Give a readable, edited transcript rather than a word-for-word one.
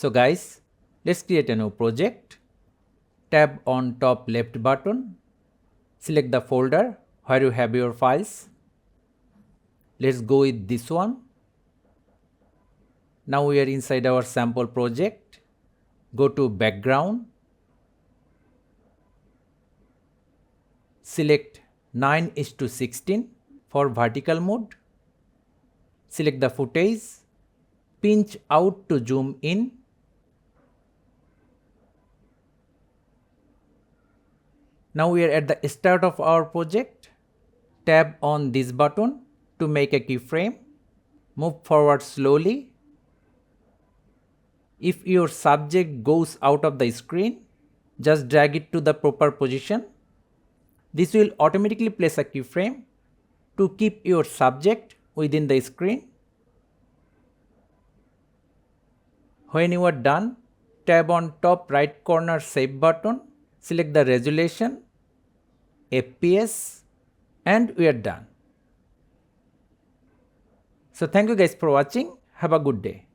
So guys, let's create a new project. Tab on top left button. Select the folder where you have your files. Let's go with this one. Now we are inside our sample project. Go to background. Select 9:16 for vertical mode. Select the footage. Pinch out to zoom in. Now we are at the start of our project. Tap on this button to make a keyframe. Move forward slowly. If your subject goes out of the screen, just drag it to the proper position. This will automatically place a keyframe to keep your subject within the screen. When you are done, tap on top right corner Save button, select the resolution, FPS, and we are done. So thank you guys for watching. Have a good day.